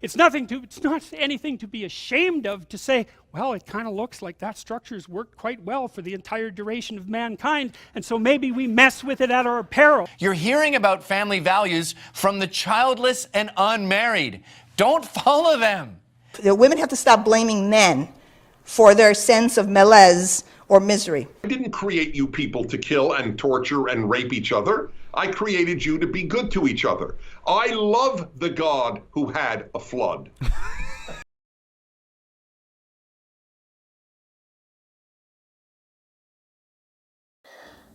It's not anything to be ashamed of to say, well, it kind of looks like that structure's worked quite well for the entire duration of mankind, and so maybe we mess with it at our peril. You're hearing about family values from the childless and unmarried. Don't follow them. The women have to stop blaming men for their sense of malaise or misery. I didn't create you people to kill and torture and rape each other. I created you to be good to each other. I love the God who had a flood.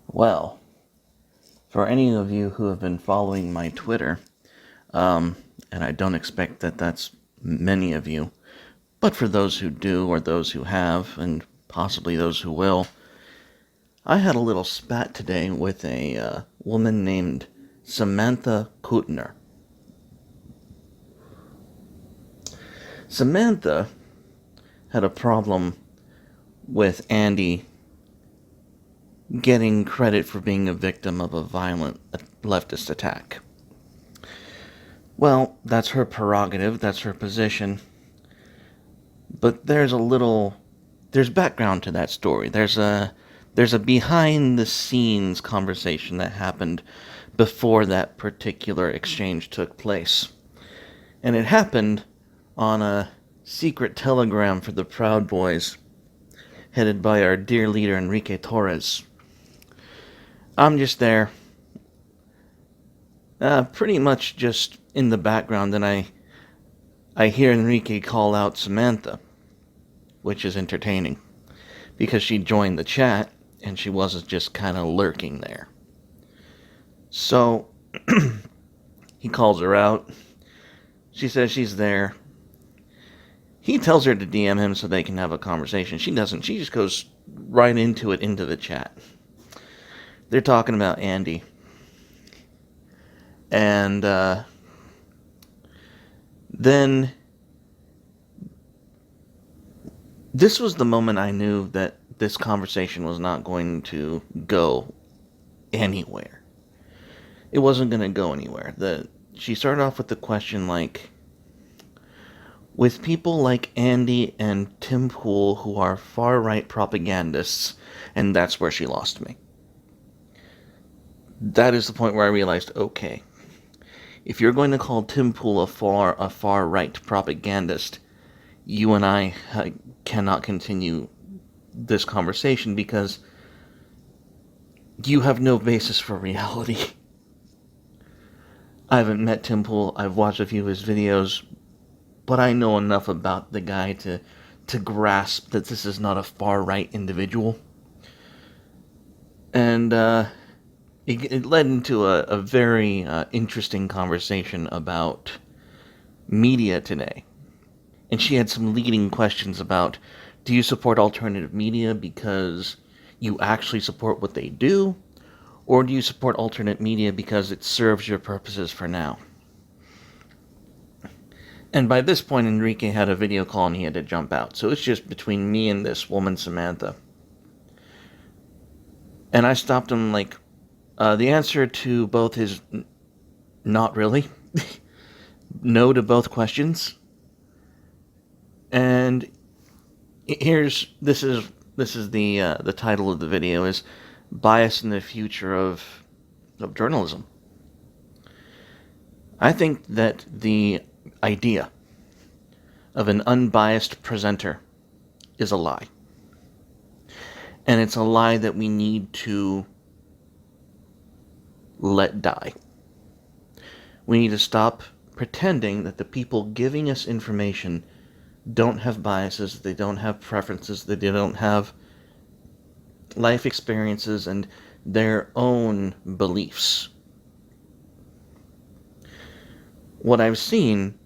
Well, for any of you who have been following my Twitter, and I don't expect that that's many of you, but for those who do, or those who have, and possibly those who will, I had a little spat today with a woman named Samantha Kutner. Samantha had a problem with Andy getting credit for being a victim of a violent leftist attack. Well, that's her prerogative, that's her position. But there's background to that story. There's a behind-the-scenes conversation that happened before that particular exchange took place. And it happened on a secret telegram for the Proud Boys, headed by our dear leader Enrique Torres. I'm just there, pretty much just in the background, and I hear Enrique call out Samantha, which is entertaining, because she joined the chat, and she wasn't just kind of lurking there. So, he calls her out. She says she's there. He tells her to DM him so they can have a conversation. She doesn't. She just goes right into the chat. They're talking about Andy. And then this was the moment I knew that this conversation was not going to go anywhere. It wasn't going to go anywhere. She started off with the question like, with people like Andy and Tim Pool who are far-right propagandists, and that's where she lost me. That is the point where I realized, okay, if you're going to call Tim Pool a far-right propagandist, you and I cannot continue this conversation because you have no basis for reality. I haven't met Tim Pool, I've watched a few of his videos, but I know enough about the guy to grasp that this is not a far-right individual. And it led into a very interesting conversation about media today. And she had some leading questions about, do you support alternative media because you actually support what they do? Or do you support alternate media because it serves your purposes for now? And by this point, Enrique had a video call and he had to jump out. So it's just between me and this woman, Samantha. And I stopped him like, the answer to both his not really, no to both questions. And this is the title of the video is Bias in the Future of Journalism. I think that the idea of an unbiased presenter is a lie. And it's a lie that we need to let die. We need to stop pretending that the people giving us information don't have biases, they don't have preferences, that they don't have life experiences and their own beliefs. What I've seen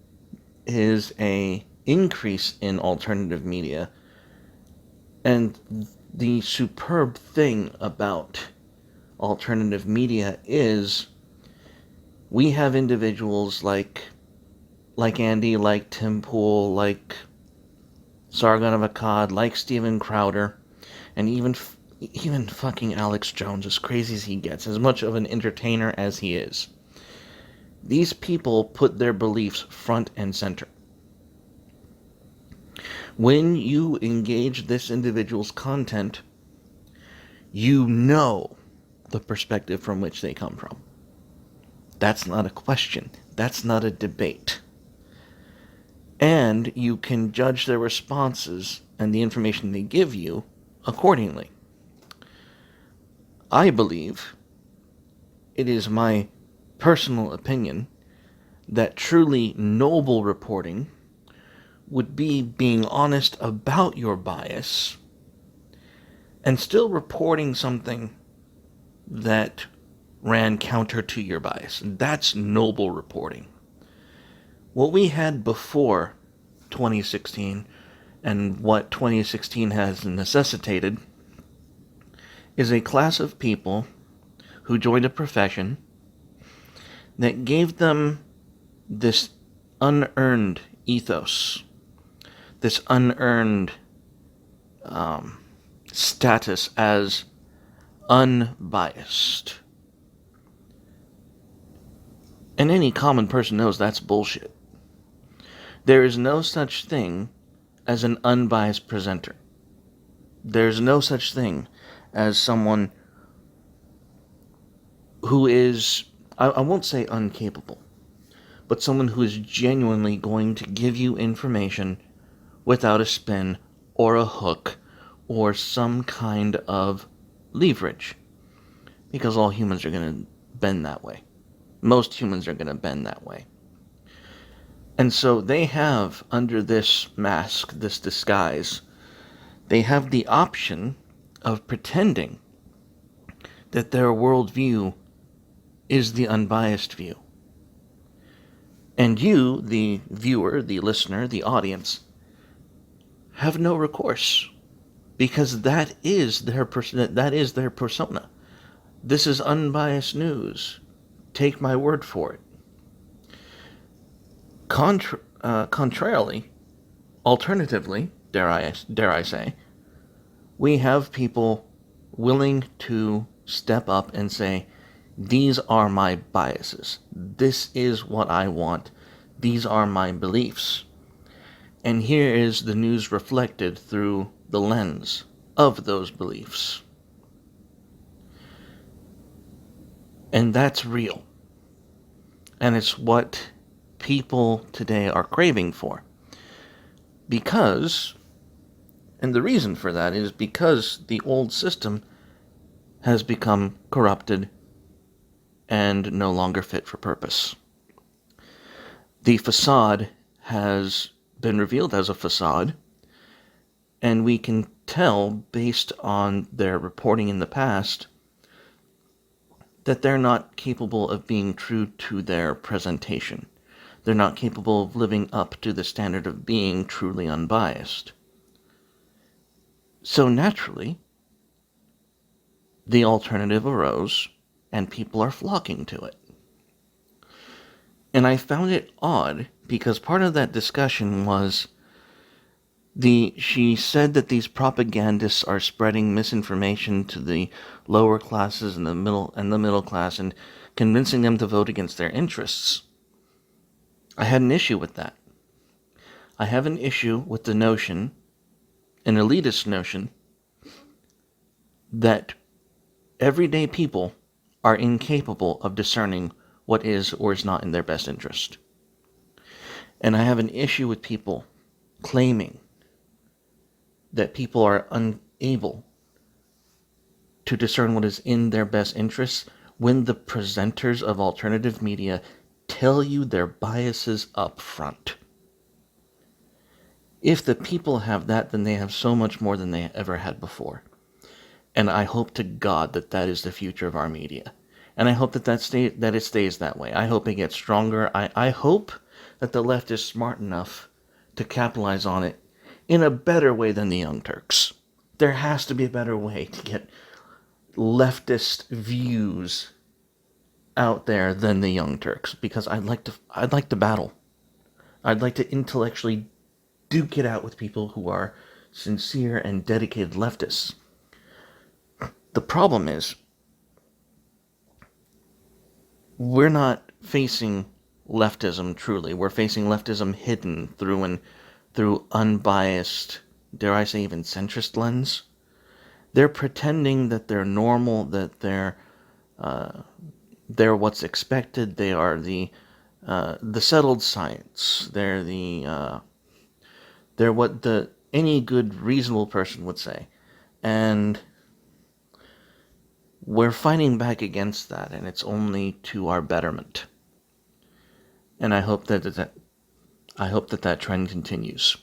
is an increase in alternative media, and the superb thing about alternative media is we have individuals like Andy, like Tim Pool, like Sargon of Akkad, like Steven Crowder, and even fucking Alex Jones, as crazy as he gets, as much of an entertainer as he is. These people put their beliefs front and center. When you engage this individual's content, you know the perspective from which they come from. That's not a question. That's not a debate. And you can judge their responses and the information they give you accordingly. I believe, it is my personal opinion, that truly noble reporting would be being honest about your bias and still reporting something that ran counter to your bias. That's noble reporting. What we had before 2016 and what 2016 has necessitated is a class of people who joined a profession that gave them this unearned ethos, this unearned status as unbiased. And any common person knows that's bullshit. There is no such thing as an unbiased presenter. There's no such thing as someone who is, I won't say incapable, but someone who is genuinely going to give you information without a spin or a hook or some kind of leverage. Because all humans are going to bend that way. Most humans are going to bend that way. And so they have, under this mask, this disguise, they have the option of pretending that their worldview is the unbiased view. And you, the viewer, the listener, the audience, have no recourse, because that is their persona. This is unbiased news. Take my word for it. Contrarily, alternatively, dare I say, we have people willing to step up and say, these are my biases. This is what I want. These are my beliefs. And here is the news reflected through the lens of those beliefs. And that's real. And it's what people today are craving for. Because, and the reason for that is because the old system has become corrupted and no longer fit for purpose. The facade has been revealed as a facade, and we can tell based on their reporting in the past that they're not capable of being true to their presentation. They're not capable of living up to the standard of being truly unbiased. So naturally, the alternative arose, and people are flocking to it. And I found it odd, because part of that discussion was she said that these propagandists are spreading misinformation to the lower classes and the middle class and convincing them to vote against their interests. I had an issue with that. I have an issue with the notion, an elitist notion, that everyday people are incapable of discerning what is or is not in their best interest. And I have an issue with people claiming that people are unable to discern what is in their best interests when the presenters of alternative media tell you their biases up front. If the people have that, then they have so much more than they ever had before. And I hope to God that that is the future of our media. And I hope that it stays that way. I hope it gets stronger. I hope that the left is smart enough to capitalize on it in a better way than the Young Turks. There has to be a better way to get leftist views out there than the Young Turks, because I'd like to battle. I'd like to intellectually duke it out with people who are sincere and dedicated leftists. The problem is, we're not facing leftism truly. We're facing leftism hidden through an through unbiased, dare I say even centrist lens. They're pretending that they're normal, that they're what's expected. They are the settled science. They're what any good reasonable person would say, and we're fighting back against that, and it's only to our betterment. And I hope that trend continues.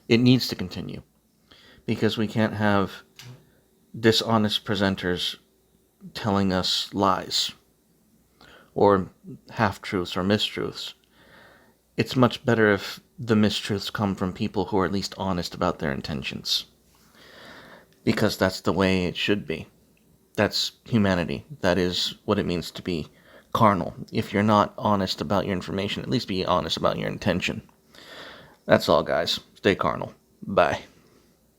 It needs to continue, because we can't have dishonest presenters telling us lies or half-truths or mistruths. It's much better if the mistruths come from people who are at least honest about their intentions, because that's the way it should be. That's humanity. That is what it means to be carnal. If you're not honest about your information, at least be honest about your intention. That's all, guys. Stay carnal. Bye.